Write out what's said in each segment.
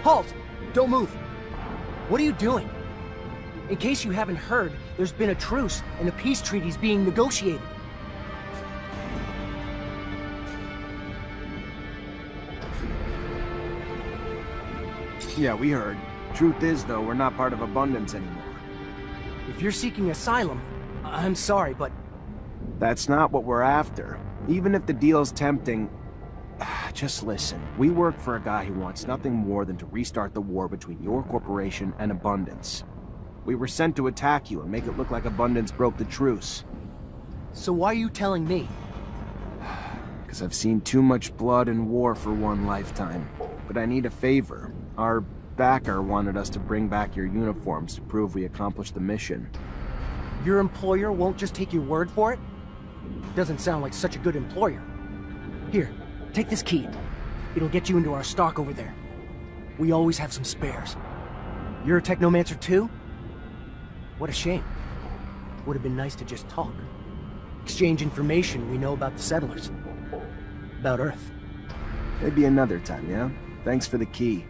Halt! Don't move! What are you doing? In case you haven't heard, there's been a truce, and a peace treaty's being negotiated. Yeah, we heard. Truth is, though, we're not part of Abundance anymore. If you're seeking asylum, I'm sorry, but... That's not what we're after. Even if the deal's tempting... Just listen. We work for a guy who wants nothing more than to restart the war between your corporation and Abundance. We were sent to attack you and make it look like Abundance broke the truce. So why are you telling me? Because I've seen too much blood and war for one lifetime. But I need a favor. Our backer wanted us to bring back your uniforms to prove we accomplished the mission. Your employer won't just take your word for it? Doesn't sound like such a good employer. Here, take this key. It'll get you into our stock over there. We always have some spares. You're a Technomancer too? What a shame. Would have been nice to just talk. Exchange information we know about the settlers. About Earth. Maybe another time, yeah? Thanks for the key.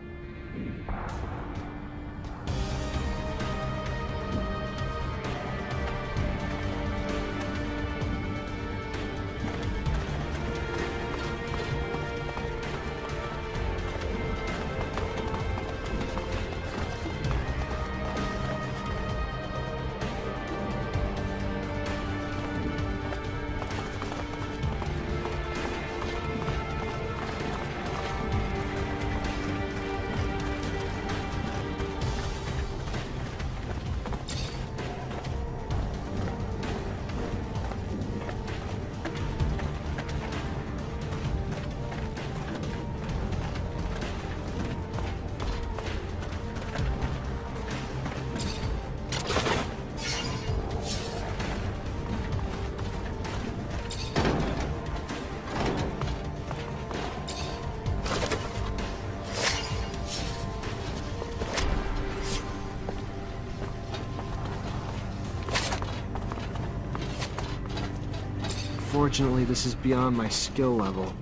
Unfortunately, this is beyond my skill level.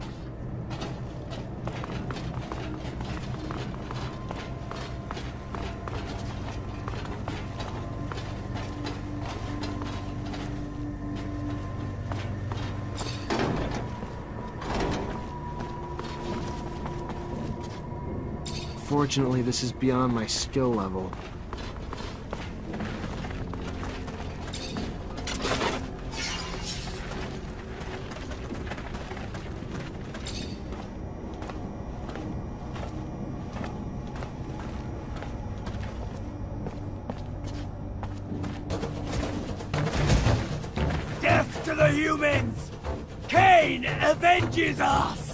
Fortunately, this is beyond my skill level. Death to the humans! Cain avenges us!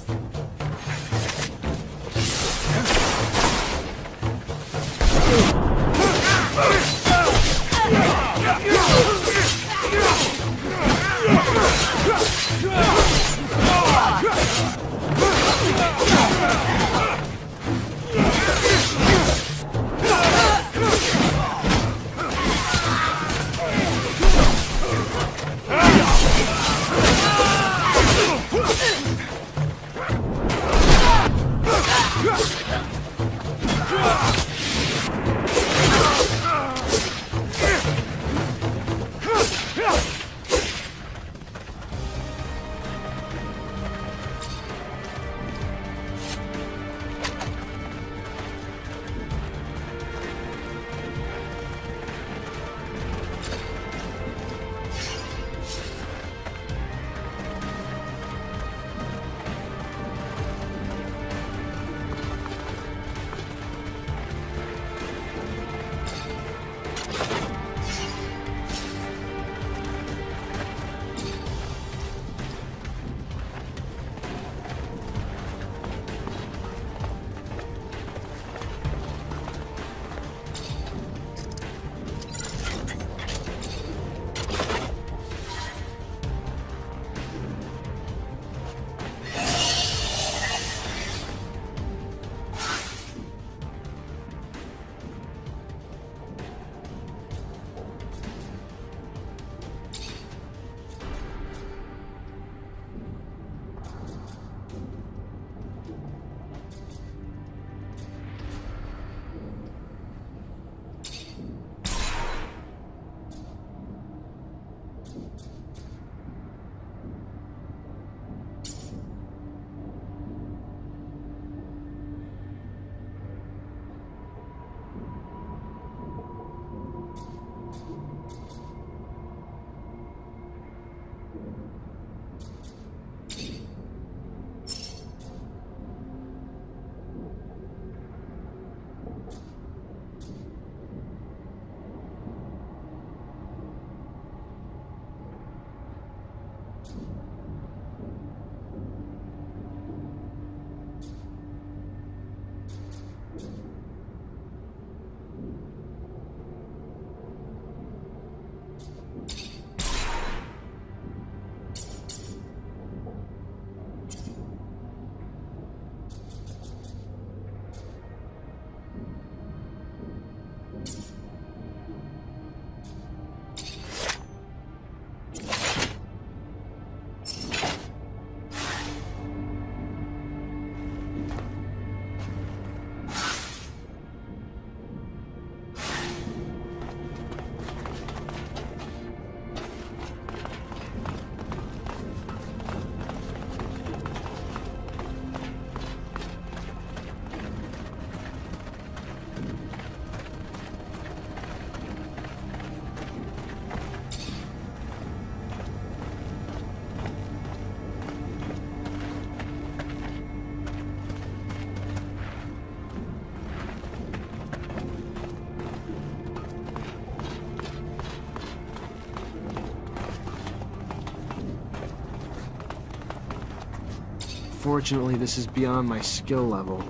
Unfortunately, this is beyond my skill level.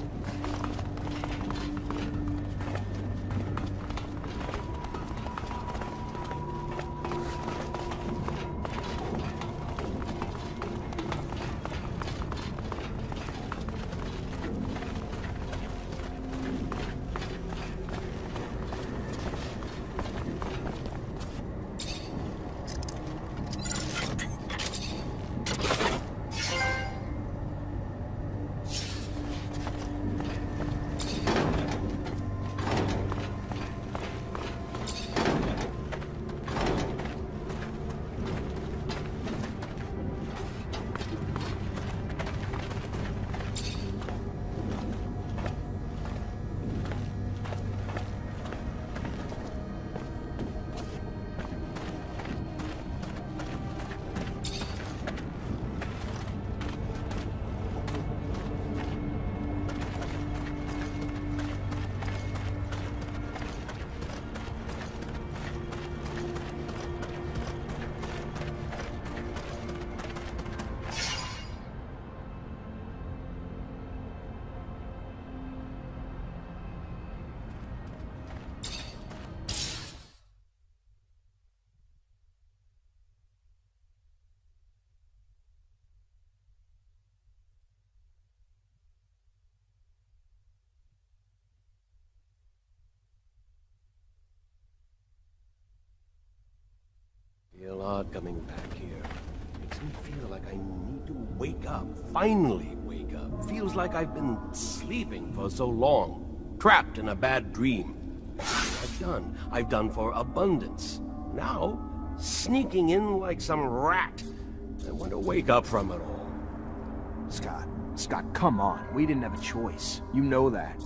Feel odd coming back here. Makes me feel like I need to wake up. Finally wake up. Feels like I've been sleeping for so long. Trapped in a bad dream. I've done for abundance. Now, sneaking in like some rat. I want to wake up from it all. Scott, come on. We didn't have a choice. You know that.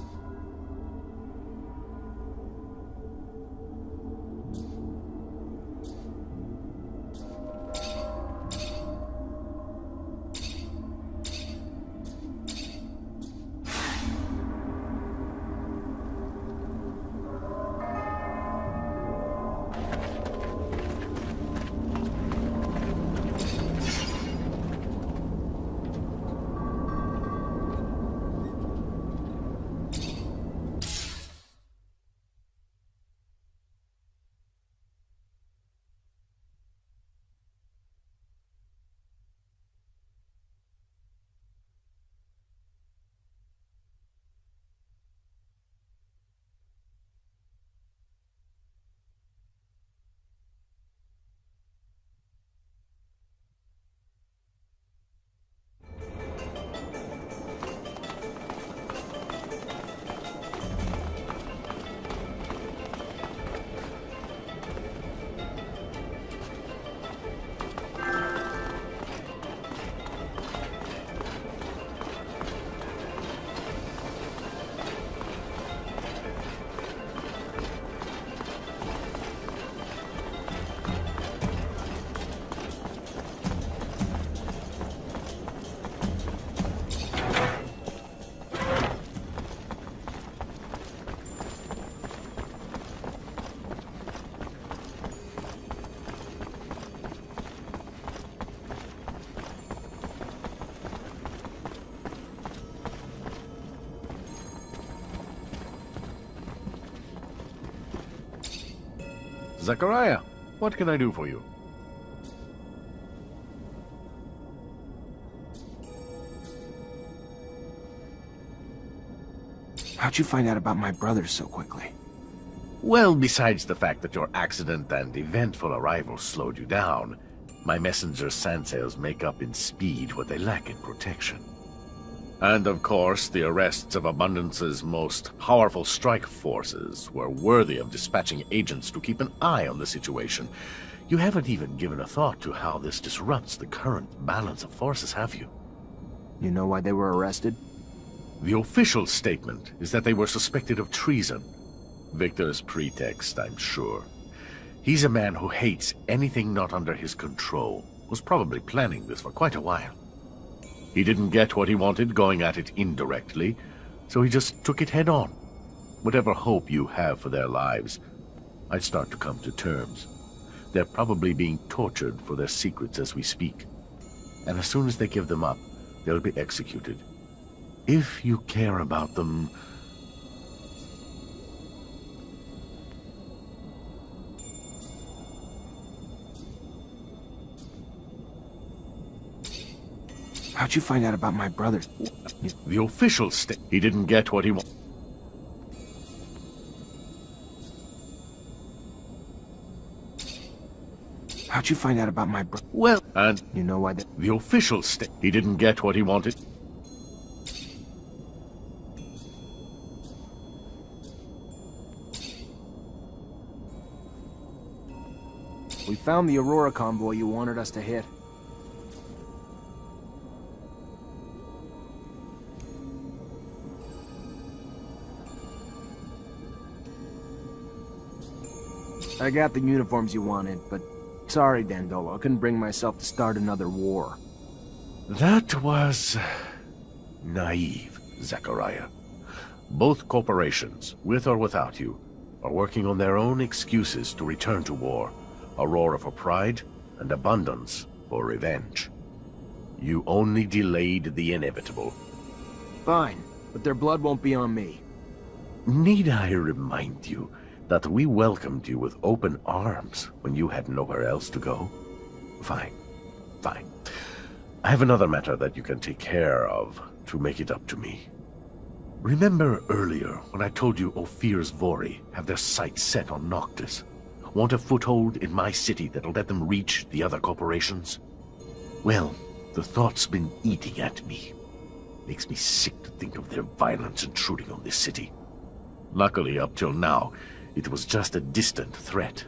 Zachariah, what can I do for you? How'd you find out about my brother so quickly? Well, besides the fact that your accident and eventful arrival slowed you down, my messenger sandsails make up in speed what they lack in protection. And of course, the arrests of Abundance's most powerful strike forces were worthy of dispatching agents to keep an eye on the situation. You haven't even given a thought to how this disrupts the current balance of forces, have you? You know why they were arrested? The official statement is that they were suspected of treason. Victor's pretext, I'm sure. He's a man who hates anything not under his control. Was probably planning this for quite a while. He didn't get what he wanted going at it indirectly, so he just took it head on. Whatever hope you have for their lives, I'd start to come to terms. They're probably being tortured for their secrets as we speak. And as soon as they give them up, they'll be executed. If you care about them... How'd you find out about my brothers? The official state... He didn't get what he wanted. How'd you find out about my Well, and You know why the official state... He didn't get what he wanted. We found the Aurora convoy you wanted us to hit. I got the uniforms you wanted, but sorry, Dandolo, I couldn't bring myself to start another war. That was... naive, Zachariah. Both corporations, with or without you, are working on their own excuses to return to war. Aurora for pride, and Abundance for revenge. You only delayed the inevitable. Fine, but their blood won't be on me. Need I remind you that we welcomed you with open arms when you had nowhere else to go? Fine, fine. I have another matter that you can take care of to make it up to me. Remember earlier when I told you Ophir's Vori have their sights set on Noctis? Want a foothold in my city that'll let them reach the other corporations? Well, the thought's been eating at me. Makes me sick to think of their violence intruding on this city. Luckily, up till now, it was just a distant threat.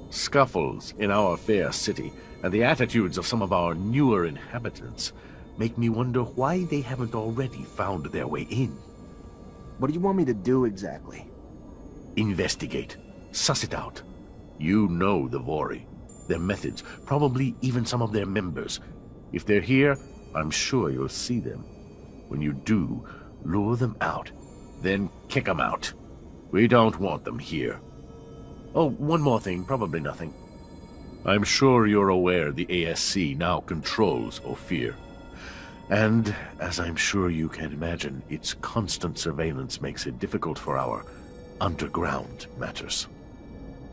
Scuffles in our fair city and the attitudes of some of our newer inhabitants make me wonder why they haven't already found their way in. What do you want me to do exactly? Investigate. Suss it out. You know the Vori, their methods, probably even some of their members. If they're here, I'm sure you'll see them. When you do, lure them out, then kick them out. We don't want them here. Oh, one more thing, probably nothing. I'm sure you're aware the ASC now controls Ophir. And, as I'm sure you can imagine, its constant surveillance makes it difficult for our underground matters.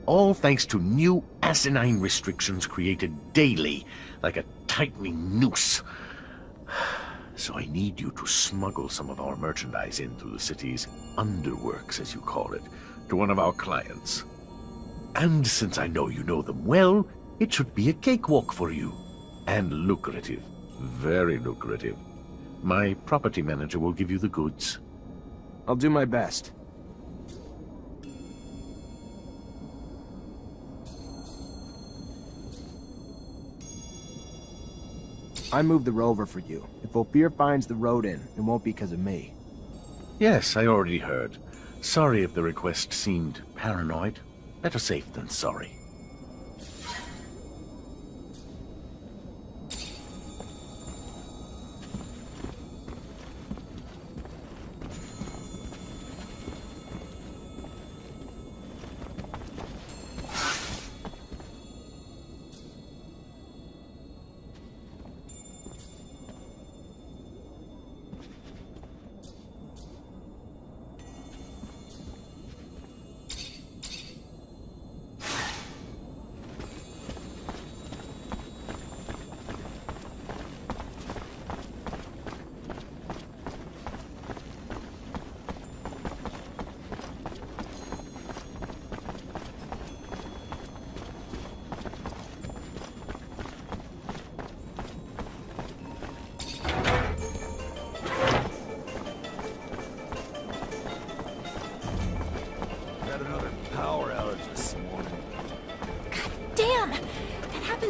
All thanks to new asinine restrictions created daily, like a tightening noose. So I need you to smuggle some of our merchandise into the city's underworks, as you call it, to one of our clients. And since I know you know them well, it should be a cakewalk for you. And lucrative. Very lucrative. My property manager will give you the goods. I'll do my best. I moved the rover for you. If Ophir finds the road in, it won't be because of me. Yes, I already heard. Sorry if the request seemed paranoid. Better safe than sorry.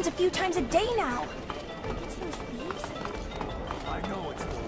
A few times a day now. It's those thieves. I know it's those.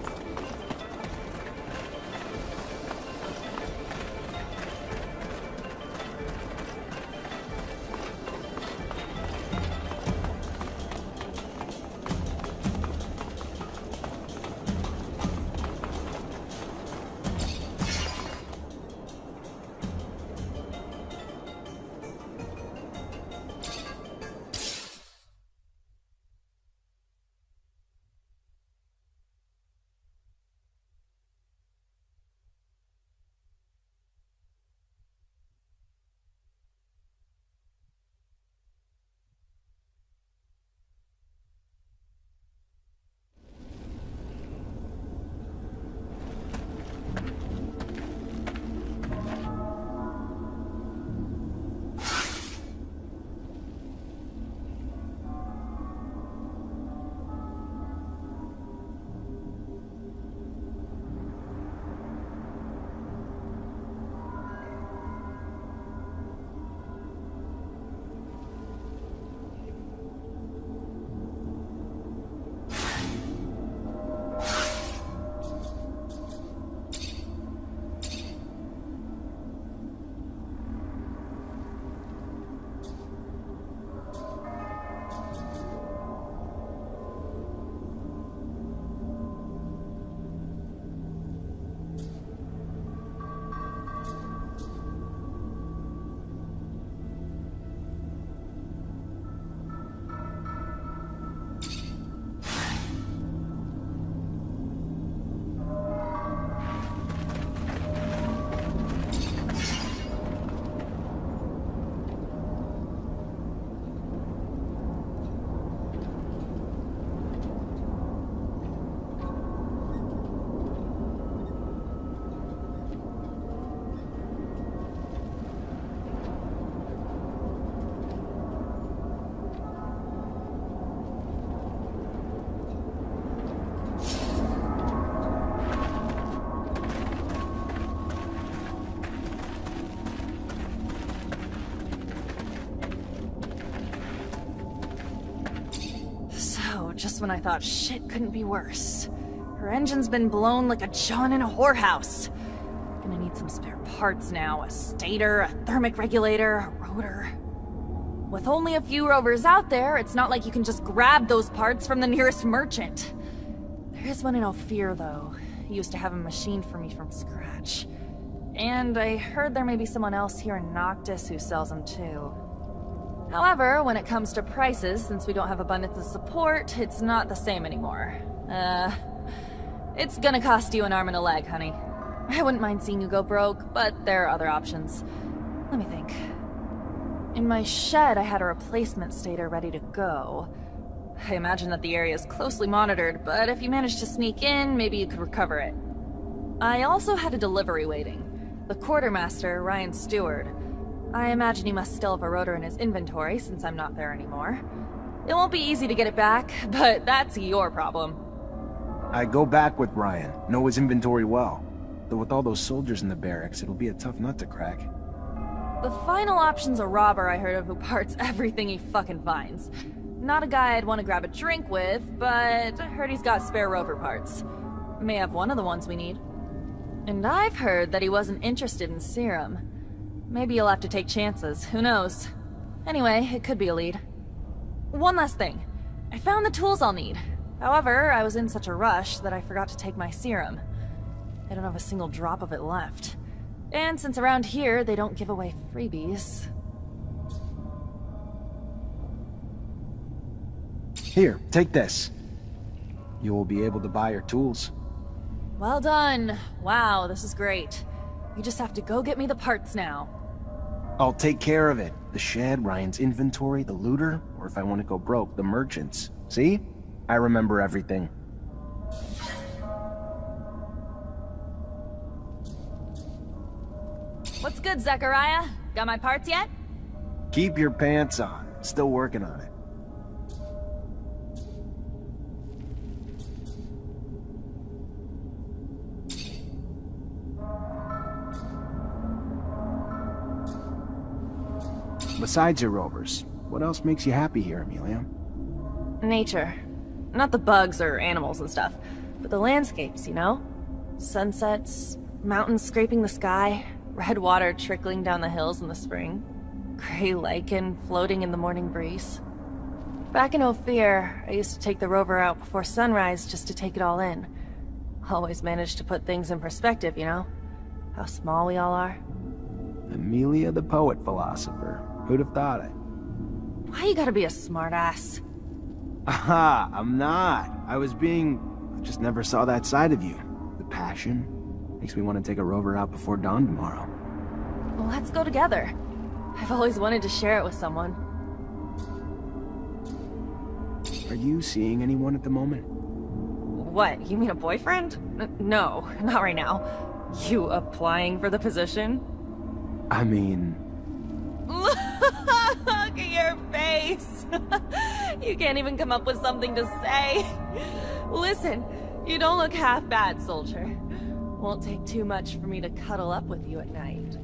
just when I thought shit couldn't be worse. Her engine's been blown like a John in a whorehouse. Gonna need some spare parts now. A stator, a thermic regulator, a rotor. With only a few rovers out there, it's not like you can just grab those parts from the nearest merchant. There is one in Ophir, though. He used to have a machine for me from scratch. And I heard there may be someone else here in Noctis who sells them too. However, when it comes to prices, since we don't have abundance of support, it's not the same anymore. It's gonna cost you an arm and a leg, honey. I wouldn't mind seeing you go broke, but there are other options. Let me think. In my shed, I had a replacement stator ready to go. I imagine that the area is closely monitored, but if you manage to sneak in, maybe you could recover it. I also had a delivery waiting. The quartermaster, Ryan Stewart. I imagine he must still have a rotor in his inventory since I'm not there anymore. It won't be easy to get it back, but that's your problem. I go back with Ryan, know his inventory well. Though with all those soldiers in the barracks, it'll be a tough nut to crack. The final option's a robber I heard of who parts everything he fucking finds. Not a guy I'd want to grab a drink with, but I heard he's got spare rover parts. May have one of the ones we need. And I've heard that he wasn't interested in serum. Maybe you'll have to take chances, who knows? Anyway, it could be a lead. One last thing. I found the tools I'll need. However, I was in such a rush that I forgot to take my serum. I don't have a single drop of it left. And since around here they don't give away freebies... Here, take this. You will be able to buy your tools. Well done. Wow, this is great. You just have to go get me the parts now. I'll take care of it. The shed, Ryan's inventory, the looter, or if I want to go broke, the merchants. See? I remember everything. What's good, Zechariah? Got my parts yet? Keep your pants on. Still working on it. Besides your rovers, what else makes you happy here, Amelia? Nature. Not the bugs or animals and stuff, but the landscapes, you know? Sunsets, mountains scraping the sky, red water trickling down the hills in the spring, gray lichen floating in the morning breeze. Back in Ophir, I used to take the rover out before sunrise just to take it all in. Always managed to put things in perspective, you know? How small we all are. Amelia the poet philosopher. Who'd have thought it? Why you gotta be a smartass? Aha, I'm not. I just never saw that side of you. The passion. Makes me want to take a rover out before dawn tomorrow. Well, let's go together. I've always wanted to share it with someone. Are you seeing anyone at the moment? What, you mean a boyfriend? No, not right now. You applying for the position? I mean... Look at your face! You can't even come up with something to say. Listen, you don't look half bad, soldier. Won't take too much for me to cuddle up with you at night.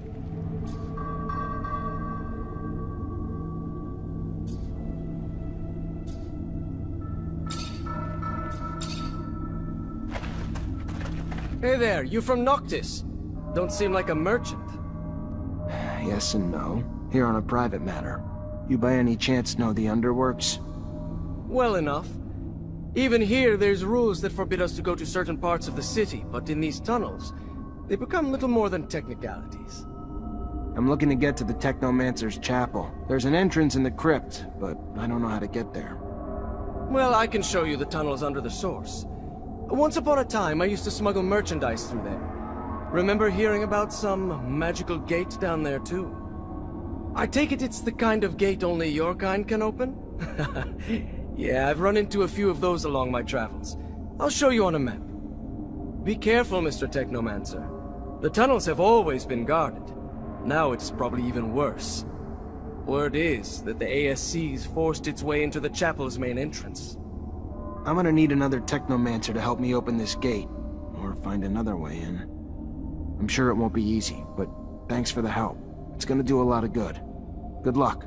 Hey there, you from Noctis? Don't seem like a merchant. Yes and no. Here on a private matter. You by any chance know the underworks? Well enough. Even here, there's rules that forbid us to go to certain parts of the city, but in these tunnels, they become little more than technicalities. I'm looking to get to the Technomancer's chapel. There's an entrance in the crypt, but I don't know how to get there. Well, I can show you the tunnels under the source. Once upon a time, I used to smuggle merchandise through there. Remember hearing about some magical gate down there, too? I take it it's the kind of gate only your kind can open? Yeah, I've run into a few of those along my travels. I'll show you on a map. Be careful, Mr. Technomancer. The tunnels have always been guarded. Now it's probably even worse. Word is that the ASC's forced its way into the chapel's main entrance. I'm gonna need another Technomancer to help me open this gate, or find another way in. I'm sure it won't be easy, but thanks for the help. It's gonna do a lot of good. Good luck.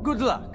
Good luck.